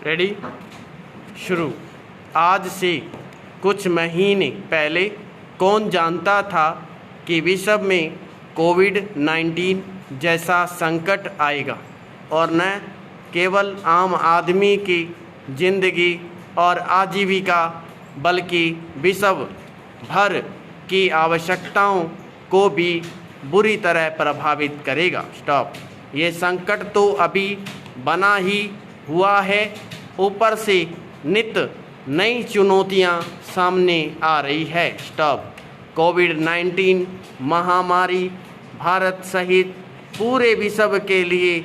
Ready शुरू। आज से कुछ महीने पहले कौन जानता था कि विश्व में कोविड-19 जैसा संकट आएगा और न केवल आम आदमी की जिंदगी और आजीविका बल्कि विश्व भर की आवश्यकताओं को भी बुरी तरह प्रभावित करेगा। स्टॉप। ये संकट तो अभी बना ही हुआ है, ऊपर से नित नई चुनौतियां सामने आ रही है। स्टॉप। कोविड-19 महामारी भारत सहित पूरे विश्व के लिए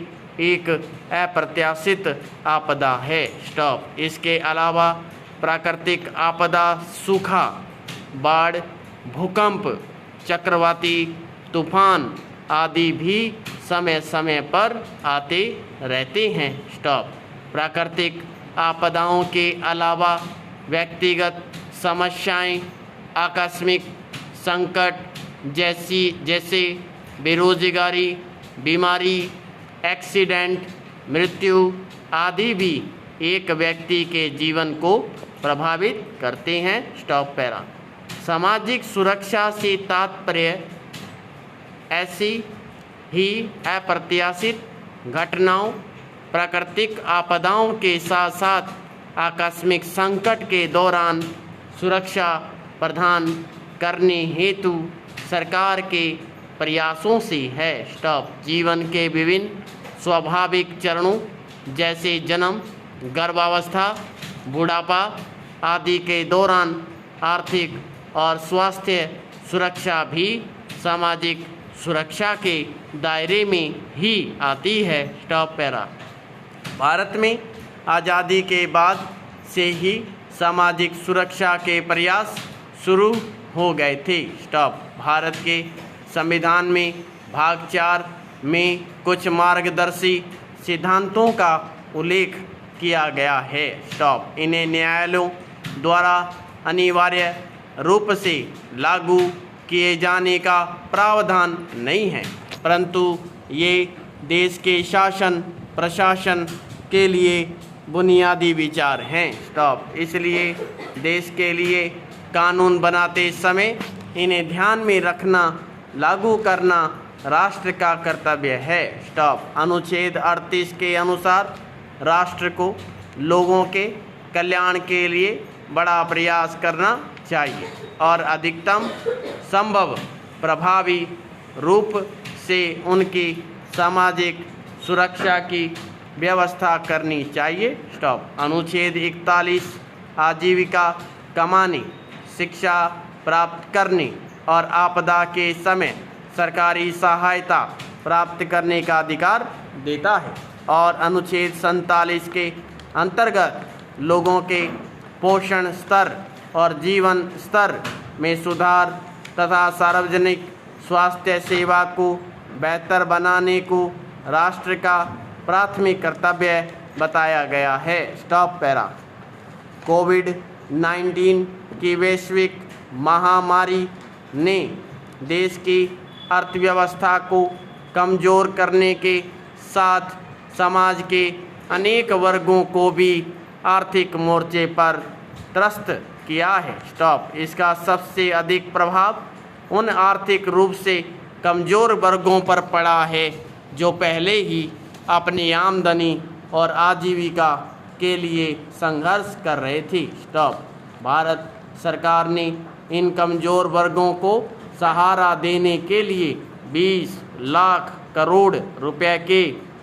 एक अप्रत्याशित आपदा है। स्टॉप। इसके अलावा प्राकृतिक आपदा, सूखा, बाढ़, भूकंप, चक्रवाती तूफान आदि भी समय समय पर आते रहते हैं। स्टॉप। प्राकृतिक आपदाओं के अलावा व्यक्तिगत समस्याएं, आकस्मिक संकट जैसे बेरोजगारी, बीमारी, एक्सीडेंट, मृत्यु आदि भी एक व्यक्ति के जीवन को प्रभावित करते हैं। Stop para. सामाजिक सुरक्षा से तात्पर्य ऐसी ही अप्रत्याशित घटनाओं, प्राकृतिक आपदाओं के साथ साथ आकस्मिक संकट के दौरान सुरक्षा प्रदान करने हेतु सरकार के प्रयासों से है। स्टॉप। जीवन के विभिन्न स्वाभाविक चरणों जैसे जन्म, गर्भावस्था, बुढ़ापा आदि के दौरान आर्थिक और स्वास्थ्य सुरक्षा भी सामाजिक सुरक्षा के दायरे में ही आती है। Stop para. भारत में आज़ादी के बाद से ही सामाजिक सुरक्षा के प्रयास शुरू हो गए थे। स्टॉप। भारत के संविधान में भाग 4 में कुछ मार्गदर्शी सिद्धांतों का उल्लेख किया गया है। स्टॉप। इन्हें न्यायालयों द्वारा अनिवार्य रूप से लागू किए जाने का प्रावधान नहीं है, परंतु ये देश के शासन प्रशासन के लिए बुनियादी विचार हैं। स्टॉप। इसलिए देश के लिए कानून बनाते समय इन्हें ध्यान में रखना, लागू करना राष्ट्र का कर्तव्य है। स्टॉप। अनुच्छेद 38 के अनुसार राष्ट्र को लोगों के कल्याण के लिए बड़ा प्रयास करना चाहिए और अधिकतम संभव प्रभावी रूप से उनकी सामाजिक सुरक्षा की व्यवस्था करनी चाहिए। स्टॉप। अनुच्छेद 41 आजीविका कमाने, शिक्षा प्राप्त करने और आपदा के समय सरकारी सहायता प्राप्त करने का अधिकार देता है और अनुच्छेद 47 के अंतर्गत लोगों के पोषण स्तर और जीवन स्तर में सुधार तथा सार्वजनिक स्वास्थ्य सेवा को बेहतर बनाने को राष्ट्र का प्राथमिक कर्तव्य बताया गया है। Stop para. कोविड-19 की वैश्विक महामारी ने देश की अर्थव्यवस्था को कमज़ोर करने के साथ समाज के अनेक वर्गों को भी आर्थिक मोर्चे पर त्रस्त किया है। स्टॉप। इसका सबसे अधिक प्रभाव उन आर्थिक रूप से कमज़ोर वर्गों पर पड़ा है जो पहले ही अपनी आमदनी और आजीविका के लिए संघर्ष कर रहे थे। स्टॉप। भारत सरकार ने इन कमज़ोर वर्गों को सहारा देने के लिए 20 लाख करोड़ रुपए के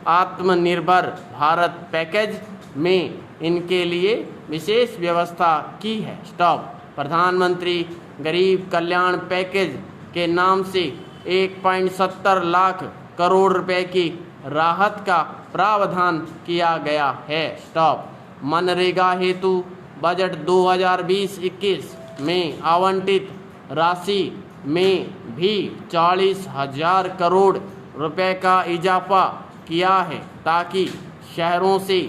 आत्मनिर्भर भारत पैकेज में इनके लिए विशेष व्यवस्था की है। स्टॉप। प्रधानमंत्री गरीब कल्याण पैकेज के नाम से 1.70 लाख करोड़ रुपए की राहत का प्रावधान किया गया है। स्टॉप। मनरेगा हेतु बजट 2020-21 में आवंटित राशि में भी 40,000 करोड़ रुपए का इजाफा किया है ताकि शहरों से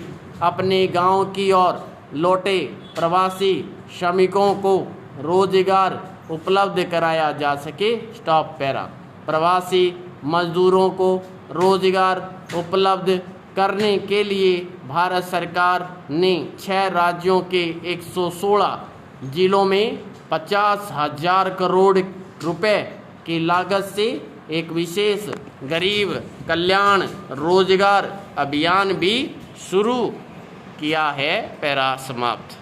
अपने गांव की ओर लौटे प्रवासी श्रमिकों को रोजगार उपलब्ध कराया जा सके। Stop para. प्रवासी मजदूरों को रोजगार उपलब्ध करने के लिए भारत सरकार ने 6 राज्यों के 116 जिलों में 50,000 करोड़ रुपए की लागत से एक विशेष गरीब कल्याण रोजगार अभियान भी शुरू किया है। पैरा समाप्त।